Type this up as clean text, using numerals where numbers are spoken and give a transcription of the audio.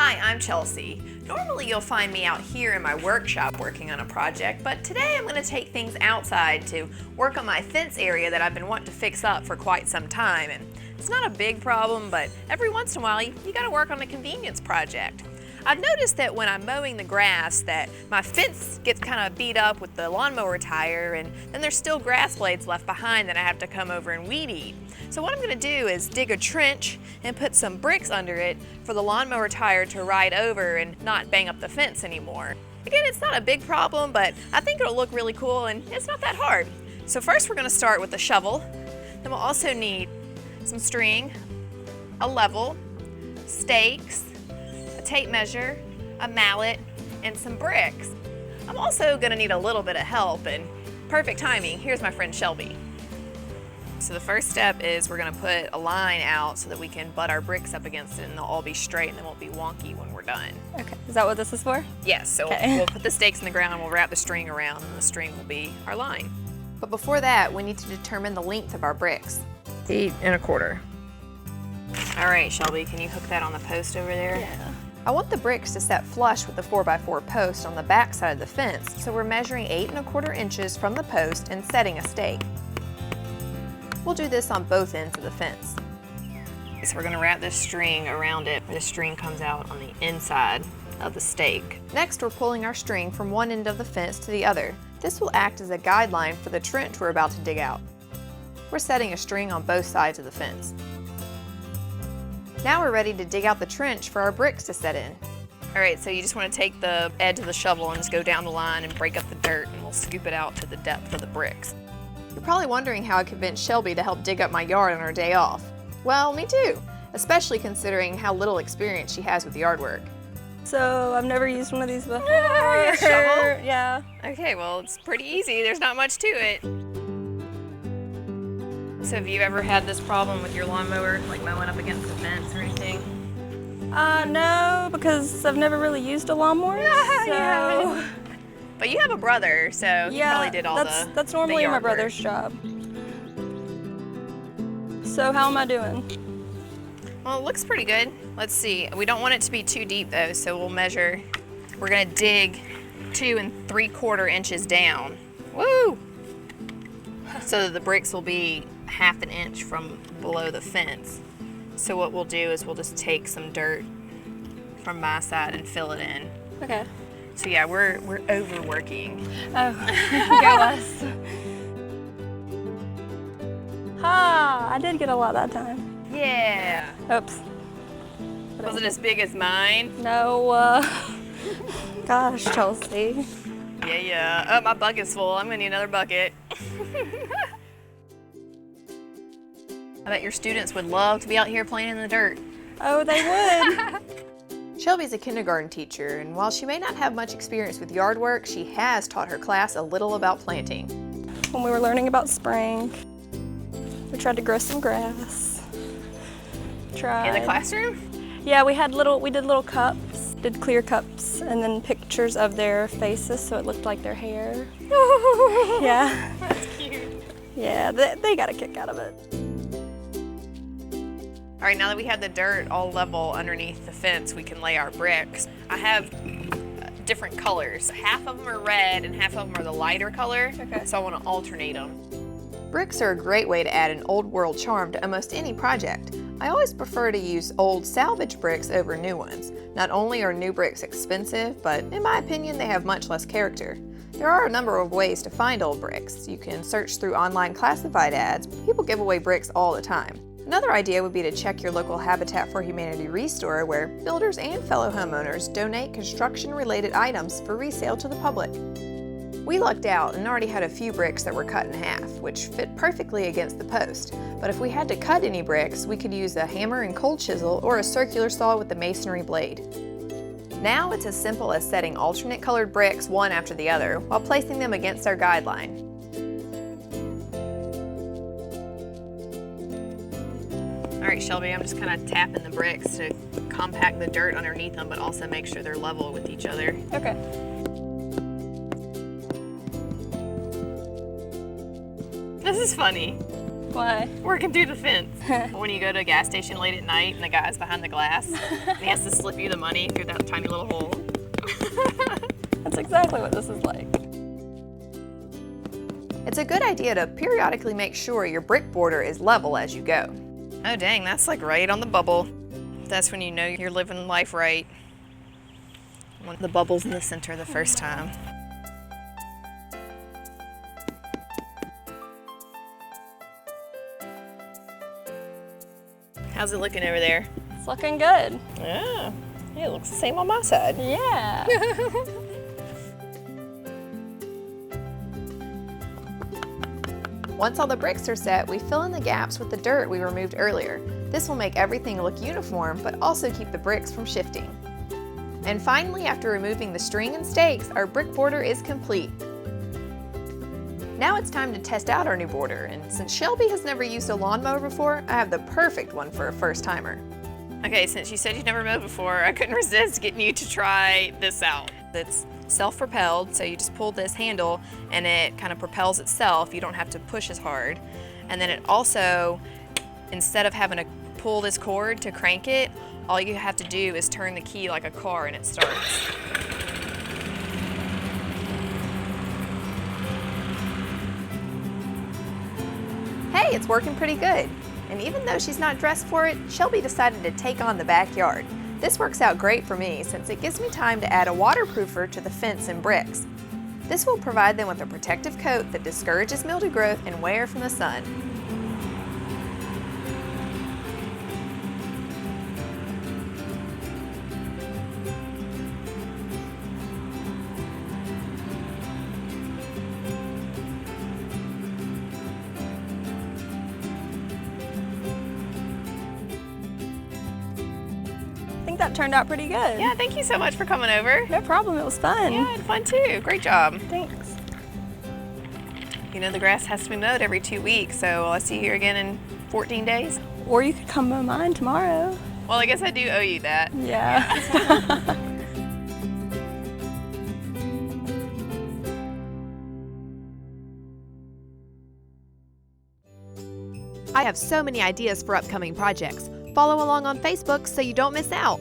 Hi, I'm Chelsea. Normally you'll find me out here in my workshop working on a project, but today I'm going to take things outside to work on my fence area that I've been wanting to fix up for quite some time. And it's not a big problem, but every once in a while you got to work on a convenience project. I've noticed that when I'm mowing the grass that my fence gets kind of beat up with the lawnmower tire, and then there's still grass blades left behind that I have to come over and weed eat. So what I'm going to do is dig a trench and put some bricks under it for the lawnmower tire to ride over and not bang up the fence anymore. Again, it's not a big problem, but I think it'll look really cool and it's not that hard. So first we're going to start with the shovel. Then we'll also need some string, a level, stakes, a tape measure, a mallet, and some bricks. I'm also going to need a little bit of help, and perfect timing, here's my friend Shelby. So the first step is we're going to put a line out so that we can butt our bricks up against it and they'll all be straight and they won't be wonky when we're done. Okay, is that what this is for? Yes, so okay. We'll put the stakes in the ground, we'll wrap the string around, and the string will be our line. But before that, we need to determine the length of our bricks. 8 1/4. All right, Shelby, can you hook that on the post over there? Yeah. I want the bricks to set flush with the 4x4 post on the back side of the fence, so we're measuring 8 1/4 inches from the post and setting a stake. We'll do this on both ends of the fence. So we're going to wrap this string around it, where the string comes out on the inside of the stake. Next, we're pulling our string from one end of the fence to the other. This will act as a guideline for the trench we're about to dig out. We're setting a string on both sides of the fence. Now we're ready to dig out the trench for our bricks to set in. All right, so you just want to take the edge of the shovel and just go down the line and break up the dirt, and we'll scoop it out to the depth of the bricks. You're probably wondering how I convinced Shelby to help dig up my yard on her day off. Well, me too, especially considering how little experience she has with yard work. So I've never used one of these before. A shovel? Yeah. Okay, well, it's pretty easy. There's not much to it. So have you ever had this problem with your lawnmower, like mowing up against the fence or anything? No, because I've never really used a lawnmower. So. But you have a brother, so he probably did all that's normally the my yard work. brother's job. So how am I doing? Well, it looks pretty good. Let's see. We don't want it to be too deep though, so we'll measure. We're gonna dig 2 3/4 inches down. Woo! So that the bricks will be 1/2 inch from below the fence. So what we'll do is we'll just take some dirt from my side and fill it in. Okay. So yeah, we're overworking. Oh, go us. Ha! I did get a lot that time. Yeah. Oops. Was it as big as mine? No. Gosh, Chelsea. Yeah. Oh, my bucket's full. I'm gonna need another bucket. I bet your students would love to be out here playing in the dirt. Oh, they would. Shelby's a kindergarten teacher, and while she may not have much experience with yard work, she has taught her class a little about planting. When we were learning about spring, we tried to grow some grass. In the classroom? Yeah, we did little cups, did clear cups, and then pictures of their faces so it looked like their hair. Yeah. That's cute. Yeah, they got a kick out of it. All right, now that we have the dirt all level underneath the fence, we can lay our bricks. I have different colors. Half of them are red and half of them are the lighter color, so I want to alternate them. Bricks are a great way to add an old world charm to almost any project. I always prefer to use old salvage bricks over new ones. Not only are new bricks expensive, but in my opinion, they have much less character. There are a number of ways to find old bricks. You can search through online classified ads. People give away bricks all the time. Another idea would be to check your local Habitat for Humanity restore, where builders and fellow homeowners donate construction-related items for resale to the public. We lucked out and already had a few bricks that were cut in half, which fit perfectly against the post. But if we had to cut any bricks, we could use a hammer and cold chisel or a circular saw with the masonry blade. Now it's as simple as setting alternate colored bricks one after the other while placing them against our guideline. All right, Shelby, I'm just kind of tapping the bricks to compact the dirt underneath them, but also make sure they're level with each other. Okay. This is funny. Why? Working through the fence. When you go to a gas station late at night and the guy's behind the glass, and he has to slip you the money through that tiny little hole. That's exactly what this is like. It's a good idea to periodically make sure your brick border is level as you go. Oh dang, that's like right on the bubble. That's when you know you're living life right. When the bubble's in the center the first time. How's it looking over there? It's looking good. Yeah, it looks the same on my side. Yeah. Once all the bricks are set, we fill in the gaps with the dirt we removed earlier. This will make everything look uniform, but also keep the bricks from shifting. And finally, after removing the string and stakes, our brick border is complete. Now it's time to test out our new border, and since Shelby has never used a lawnmower before, I have the perfect one for a first-timer. Okay, since you said you've never mowed before, I couldn't resist getting you to try this out. It's self-propelled, so you just pull this handle and it kind of propels itself. You don't have to push as hard. And then it also, instead of having to pull this cord to crank it, all you have to do is turn the key like a car and it starts. Hey, it's working pretty good. And even though she's not dressed for it, Shelby decided to take on the backyard. This works out great for me since it gives me time to add a waterproofer to the fence and bricks. This will provide them with a protective coat that discourages mildew growth and wear from the sun. I think that turned out pretty good. Yeah, thank you so much for coming over. No problem, it was fun. Yeah, I had fun too. Great job. Thanks. You know, the grass has to be mowed every 2 weeks, so I'll see you here again in 14 days. Or you could come mow mine tomorrow. Well, I guess I do owe you that. Yeah. I have so many ideas for upcoming projects. Follow along on Facebook so you don't miss out.